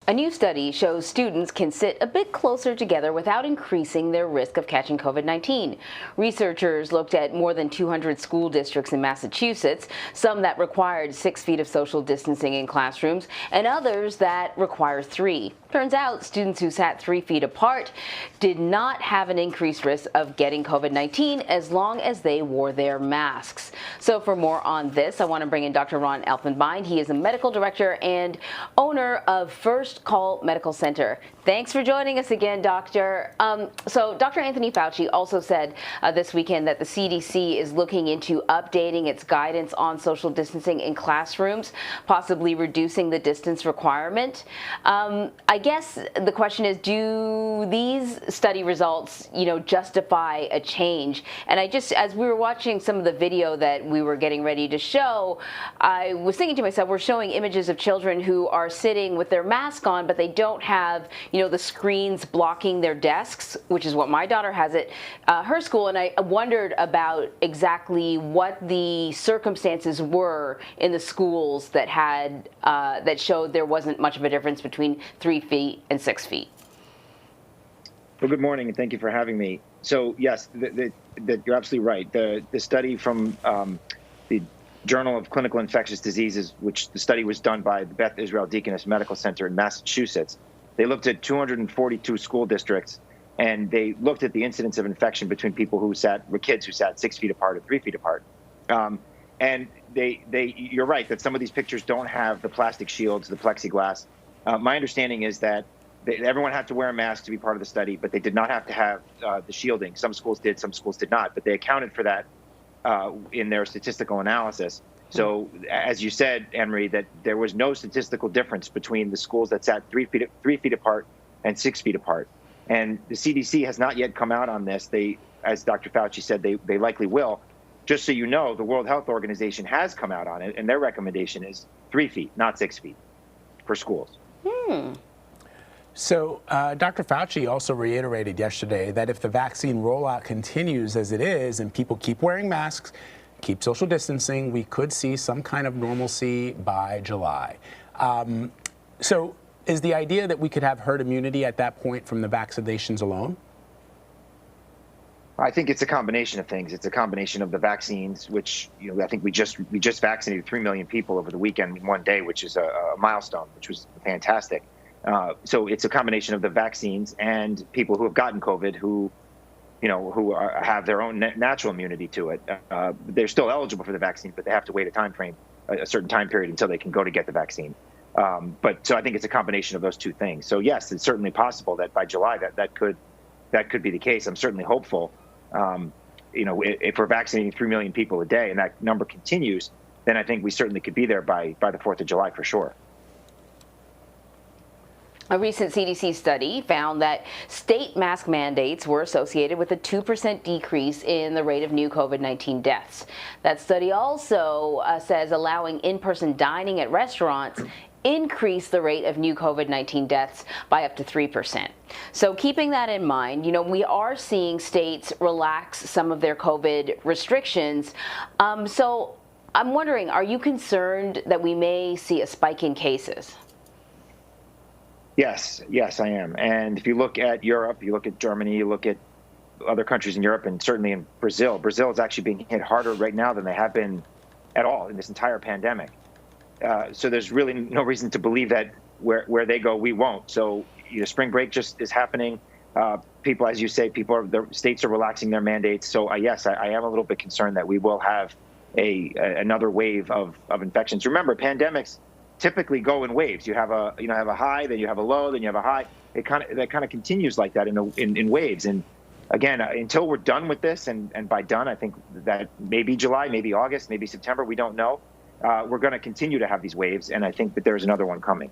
A new study shows students can sit a bit closer together without increasing their risk of catching COVID-19. Researchers looked at more than 200 school districts in Massachusetts, some that required 6 feet of social distancing in classrooms, and others that require 3. Turns out students who sat 3 feet apart did not have an increased risk of getting COVID-19 as long as they wore their masks. So for more on this, I want to bring in Dr. Ron Elfenbein. He is a medical director and owner of First Call Medical Center. Thanks for joining us again, Doctor. So Dr. Anthony Fauci also said this weekend that the CDC is looking into updating its guidance on social distancing in classrooms, possibly reducing the distance requirement. I guess the question is, do these study results, justify a change? And as we were watching some of the video that we were getting ready to show, I was thinking to myself, we're showing images of children who are sitting with their mask on, but they don't have, the screens blocking their desks, which is what my daughter has at her school. And I wondered about exactly what the circumstances were in the schools that had that showed there wasn't much of a difference between 3 feet and 6 feet. Well, good morning, and thank you for having me. So yes, you're absolutely right. The study from the Journal of Clinical Infectious Diseases, which the study was done by the Beth Israel Deaconess Medical Center in Massachusetts. They looked at 242 school districts, and they looked at the incidence of infection between people who kids who sat 6 feet apart or 3 feet apart. And you're right that some of these pictures don't have the plastic shields, the plexiglass. My understanding is that everyone had to wear a mask to be part of the study, but they did not have to have the shielding. Some schools did, some schools did not, but they accounted for that in their statistical analysis. So, as you said, Anne-Marie, that there was no statistical difference between the schools that sat 3 feet apart and 6 feet apart. And the CDC has not yet come out on this. They, as Dr. Fauci said, they likely will. Just so you know, the World Health Organization has come out on it, and their recommendation is 3 feet, not 6 feet, for schools. So Dr. Fauci also reiterated yesterday that if the vaccine rollout continues as it is and people keep wearing masks, keep social distancing, we could see some kind of normalcy by July. So is the idea that we could have herd immunity at that point from the vaccinations alone? I think it's a combination of things. It's a combination of the vaccines, which I think we just vaccinated 3 million people over the weekend in one day, which is a milestone, which was fantastic. So it's a combination of the vaccines and people who have gotten COVID who have their own natural immunity to it. They're still eligible for the vaccine, but they have to wait a certain time period until they can go to get the vaccine. So I think it's a combination of those two things. So yes, it's certainly possible that by July that could be the case. I'm certainly hopeful. If we're vaccinating 3 million people a day and that number continues, then I think we certainly could be there by the 4th of July for sure. A recent CDC study found that state mask mandates were associated with a 2% decrease in the rate of new COVID-19 deaths. That study also says allowing in-person dining at restaurants increased the rate of new COVID-19 deaths by up to 3%. So keeping that in mind, we are seeing states relax some of their COVID restrictions. So I'm wondering, are you concerned that we may see a spike in cases? Yes, I am. And if you look at Europe, you look at Germany, you look at other countries in Europe, and certainly in Brazil. Brazil is actually being hit harder right now than they have been at all in this entire pandemic. So there's really no reason to believe that where they go, we won't. So spring break just is happening. People, as you say, the states are relaxing their mandates. So yes, I am a little bit concerned that we will have another wave of infections. Remember, pandemics typically go in waves. You have a high, then you have a low, then you have a high. That kind of continues like that in waves. And again, until we're done with this, and by done, I think that maybe July, maybe August, maybe September, we don't know. We're going to continue to have these waves, and I think that there's another one coming.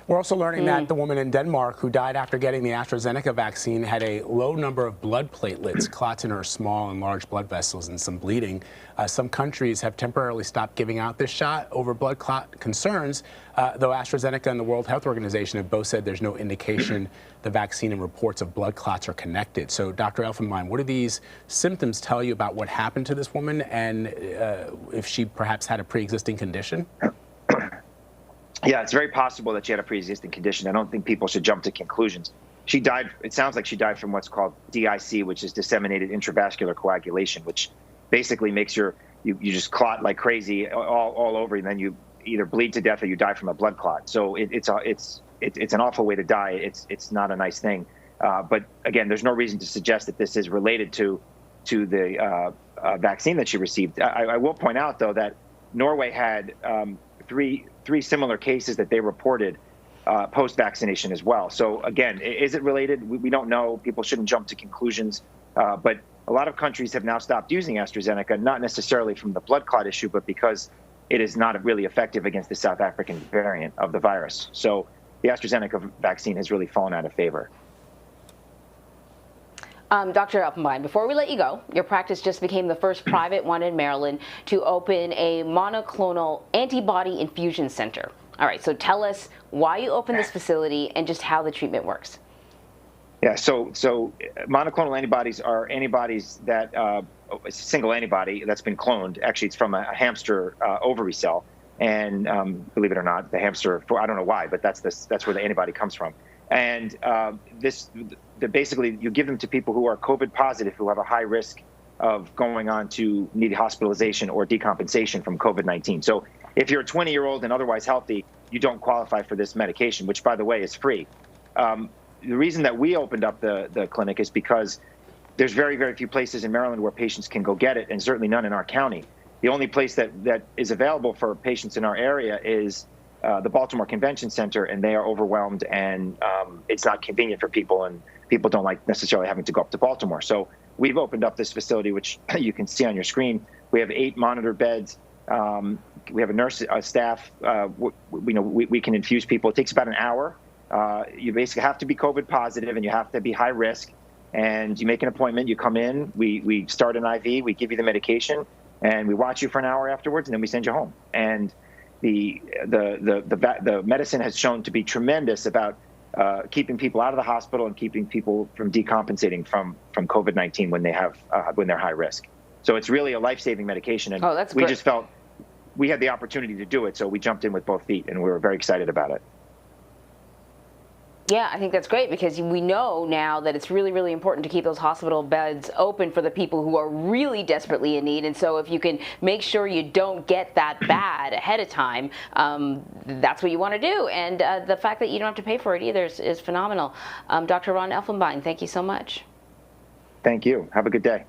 We're also learning that the woman in Denmark who died after getting the AstraZeneca vaccine had a low number of blood platelets, clots in her small and large blood vessels, and some bleeding. Some countries have temporarily stopped giving out this shot over blood clot concerns, though AstraZeneca and the World Health Organization have both said there's no indication the vaccine and reports of blood clots are connected. So, Dr. Elfenbein, what do these symptoms tell you about what happened to this woman and if she perhaps had a pre-existing condition? Yeah, it's very possible that she had a pre-existing condition. I don't think people should jump to conclusions. She died, it sounds like she died from what's called DIC, which is disseminated intravascular coagulation, which basically makes you just clot like crazy all over, and then you either bleed to death or you die from a blood clot. So it's an awful way to die. It's not a nice thing. But again, there's no reason to suggest that this is related to the vaccine that she received. I will point out, though, that Norway had three similar cases that they reported post-vaccination as well. So again, is it related? We don't know. People shouldn't jump to conclusions. But a lot of countries have now stopped using AstraZeneca, not necessarily from the blood clot issue, but because it is not really effective against the South African variant of the virus. So the AstraZeneca vaccine has really fallen out of favor. Dr. Elfenbein, before we let you go, your practice just became the first private one in Maryland to open a monoclonal antibody infusion center. All right, so tell us why you opened this facility and just how the treatment works. Yeah, so monoclonal antibodies are antibodies that it's a single antibody that's been cloned. Actually, it's from a hamster ovary cell, and believe it or not, the hamster. I don't know why, but that's where the antibody comes from. And basically, you give them to people who are COVID positive, who have a high risk of going on to need hospitalization or decompensation from COVID-19. So if you're a 20-year-old and otherwise healthy, you don't qualify for this medication, which, by the way, is free. The reason that we opened up the clinic is because there's very, very few places in Maryland where patients can go get it, and certainly none in our county. The only place that is available for patients in our area is the Baltimore Convention Center, and they are overwhelmed, and it's not convenient for people, and people don't like necessarily having to go up to Baltimore. So we've opened up this facility, which you can see on your screen. We have 8 monitor beds. We have a nurse staff. We can infuse people. It takes about an hour. You basically have to be COVID positive, and you have to be high risk. And you make an appointment. You come in. We start an IV. We give you the medication, and we watch you for an hour afterwards, and then we send you home. And the medicine has shown to be tremendous about keeping people out of the hospital and keeping people from decompensating from COVID-19 when they're high risk. So it's really a life-saving medication, and that's we great. just felt we had the opportunity to do it, so we jumped in with both feet, and we were very excited about it. Yeah, I think that's great, because we know now that it's really, really important to keep those hospital beds open for the people who are really desperately in need. And so if you can make sure you don't get that bad ahead of time, that's what you want to do. And the fact that you don't have to pay for it either is phenomenal. Dr. Ron Elfenbein, thank you so much. Thank you. Have a good day.